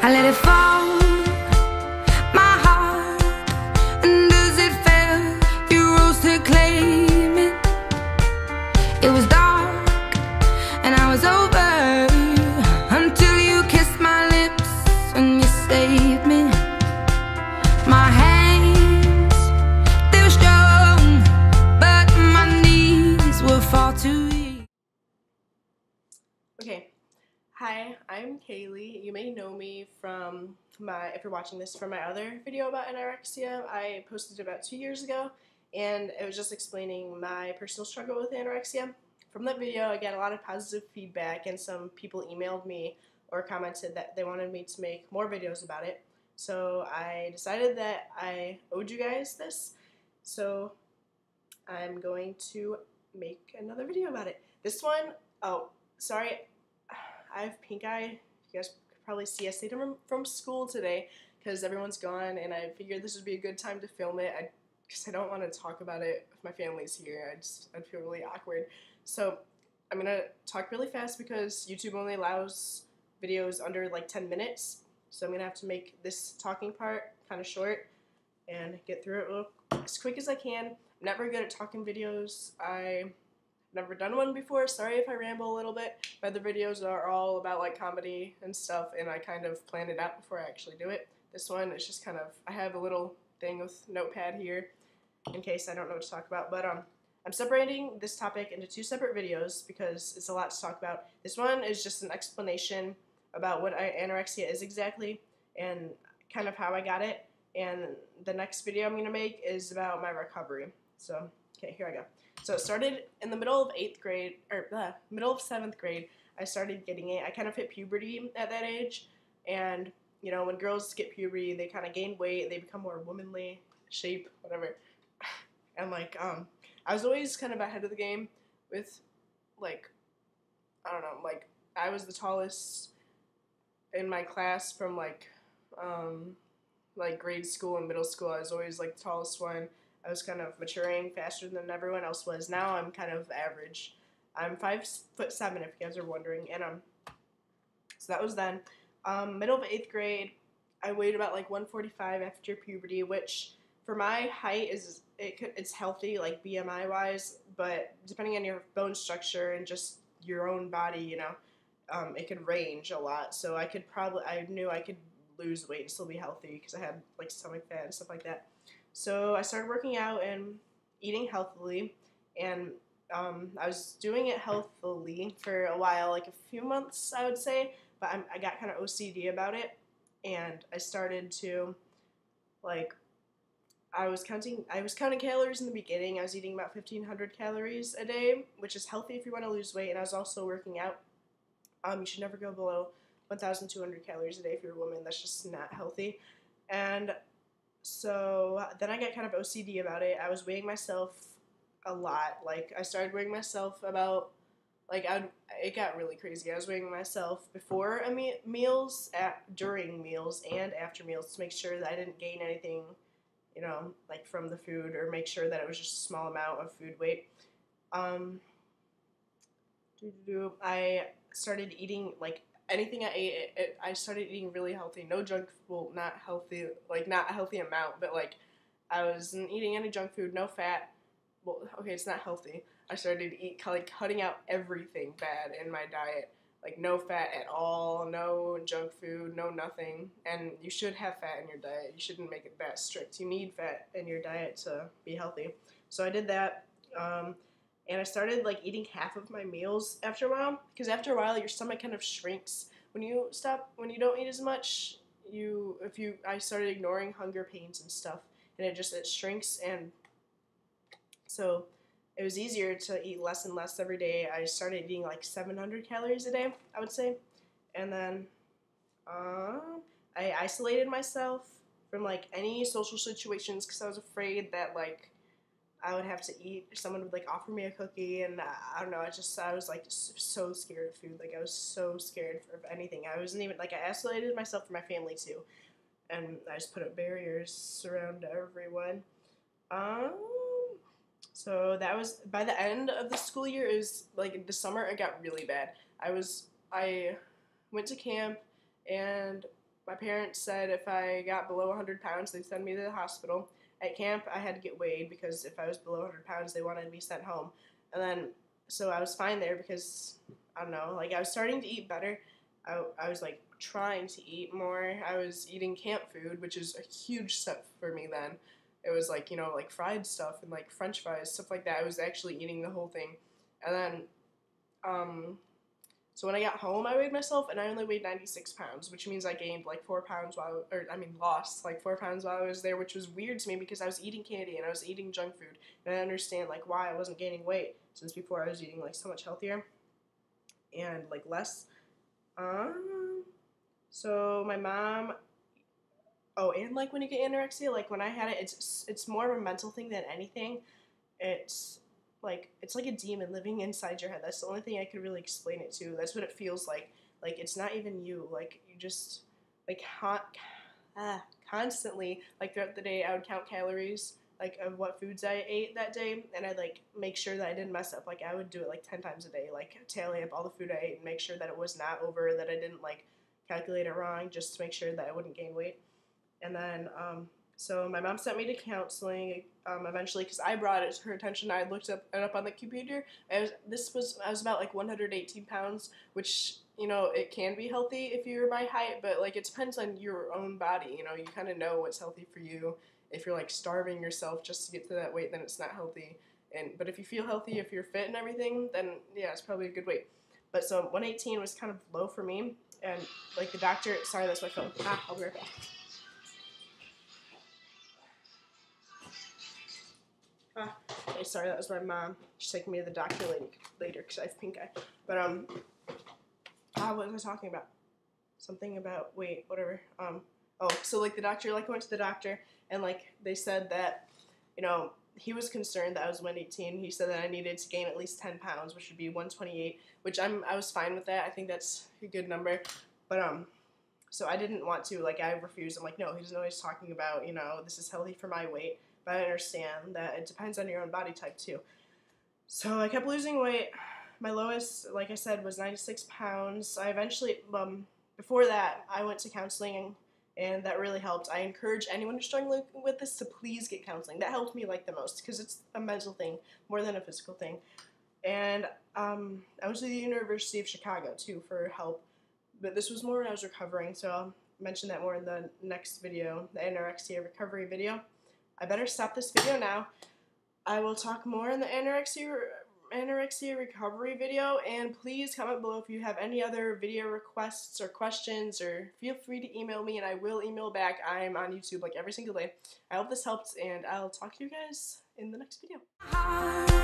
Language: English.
I let it fall, my heart. And does it fail? You rose to claim it. It was dark and I was over until you kissed my lips and you saved me. My hands, they were strong, but my knees were far too weak. Okay. Hi, I'm Kaylee. You may know me from if you're watching this, from my other video about anorexia. I posted it about 2 years ago, and it was just explaining my personal struggle with anorexia. From that video, I got a lot of positive feedback, and some people emailed me or commented that they wanted me to make more videos about it. So I decided that I owed you guys this, so I'm going to make another video about it. This one, oh, sorry, I have pink eye. You guys could probably see I stayed home from school today because everyone's gone, and I figured this would be a good time to film it because I don't want to talk about it if my family's here. I'd feel really awkward. So I'm going to talk really fast because YouTube only allows videos under like 10 minutes. So I'm going to have to make this talking part kind of short and get through it as quick as I can. I'm never good at talking videos. I've never done one before. Sorry if I ramble a little bit. My other videos are all about like comedy and stuff, and I kind of planned it out before I actually do it. This one is just kind of, I have a little thing with notepad here in case I don't know what to talk about, but I'm separating this topic into 2 separate videos because it's a lot to talk about. This one is just an explanation about what anorexia is exactly and kind of how I got it, and the next video I'm going to make is about my recovery. So, okay, here I go. So it started in the middle of 8th grade, or middle of 7th grade, I started getting it. I kind of hit puberty at that age, and, you know, when girls get puberty, they kind of gain weight, they become more womanly shape, whatever. And, like, I was always kind of ahead of the game with, like, I don't know, like, I was the tallest in my class from, like grade school and middle school. I was always, like, the tallest one. I was kind of maturing faster than everyone else was. Now I'm kind of average. I'm 5'7", if you guys are wondering, and so that was then. Middle of 8th grade, I weighed about like 145 after puberty, which for my height it's healthy, like BMI wise, but depending on your bone structure and just your own body, you know, it could range a lot. So I knew I could lose weight and still be healthy because I had like stomach fat and stuff like that. So I started working out and eating healthily, and I was doing it healthily for a while, like a few months, I would say, but I got kind of OCD about it, and I started to, like, I was counting calories in the beginning. I was eating about 1,500 calories a day, which is healthy if you want to lose weight, and I was also working out. You should never go below 1,200 calories a day if you're a woman. That's just not healthy. And so then I got kind of OCD about it. I was weighing myself a lot. Like, I started weighing myself about, like, it got really crazy. I was weighing myself before meals, during meals, and after meals to make sure that I didn't gain anything, you know, like from the food, or make sure that it was just a small amount of food weight. I started eating, like, anything I ate, I started eating really healthy. No junk, well, not healthy, like, not a healthy amount, but, like, I wasn't eating any junk food, no fat. Well, okay, it's not healthy. I started cutting out everything bad in my diet. Like, no fat at all, no junk food, no nothing. And you should have fat in your diet. You shouldn't make it that strict. You need fat in your diet to be healthy. So I did that. And I started, like, eating half of my meals after a while, because after a while your stomach kind of shrinks when you don't eat as much. I started ignoring hunger pains and stuff, and it shrinks, and so it was easier to eat less and less every day. I started eating like 700 calories a day, I would say, and then I isolated myself from, like, any social situations because I was afraid that, like, I would have to eat, someone would, like, offer me a cookie, and I don't know, I was, like, so scared of food. Like, I was so scared of anything. I wasn't even, like, I isolated myself from my family, too, and I just put up barriers around everyone. So that was, by the end of the school year, it was, like, the summer, it got really bad. I went to camp, and my parents said if I got below 100 pounds, they'd send me to the hospital. At camp, I had to get weighed because if I was below 100 pounds, they wanted me sent home. And then, so I was fine there because, I don't know, like I was starting to eat better. I was like trying to eat more. I was eating camp food, which is a huge step for me then. It was like, you know, like fried stuff and like french fries, stuff like that. I was actually eating the whole thing. And then, so when I got home, I weighed myself, and I only weighed 96 pounds, which means I gained like 4 pounds lost like 4 pounds while I was there, which was weird to me because I was eating candy and I was eating junk food, and I understand like why I wasn't gaining weight since before I was eating like so much healthier and like less. So my mom, oh, and like when you get anorexia, like when I had it, it's more of a mental thing than anything. It's like a demon living inside your head. That's the only thing I could really explain it to. That's what it feels like. Like it's not even you. Like you just like constantly like throughout the day I would count calories like of what foods I ate that day, and I'd like make sure that I didn't mess up. Like I would do it like 10 times a day, like tally up all the food I ate and make sure that it was not over, that I didn't like calculate it wrong, just to make sure that I wouldn't gain weight. And then so my mom sent me to counseling eventually because I brought it to her attention. I looked it up on the computer. I was about like 118 pounds, which, you know, it can be healthy if you're my height, but like it depends on your own body. You know, you kind of know what's healthy for you. If you're like starving yourself just to get to that weight, then it's not healthy. But if you feel healthy, if you're fit and everything, then yeah, it's probably a good weight. But so 118 was kind of low for me, and like the doctor. Sorry, that's my phone. I'll be right back. Hey, sorry, that was my mom. She's taking me to the doctor later because I have pink eye. But what was I talking about? Something about weight, whatever. So like the doctor, like I went to the doctor and like they said that, you know, he was concerned that I was 118. He said that I needed to gain at least 10 pounds, which would be 128, which I was fine with that. I think that's a good number. But so I didn't want to, like I refused. I'm like, no, he doesn't know what he's talking about. You know, this is healthy for my weight. But I understand that it depends on your own body type too. So I kept losing weight. My lowest, like I said, was 96 pounds. I eventually, before that, I went to counseling, and that really helped. I encourage anyone who's struggling with this to please get counseling. That helped me like the most because it's a mental thing more than a physical thing. And I went to the University of Chicago too for help, but this was more when I was recovering, so I'll mention that more in the next video, the anorexia recovery video. I better stop this video now. I will talk more in the anorexia recovery video, and please comment below if you have any other video requests or questions, or feel free to email me and I will email back. I am on YouTube like every single day. I hope this helped, and I'll talk to you guys in the next video.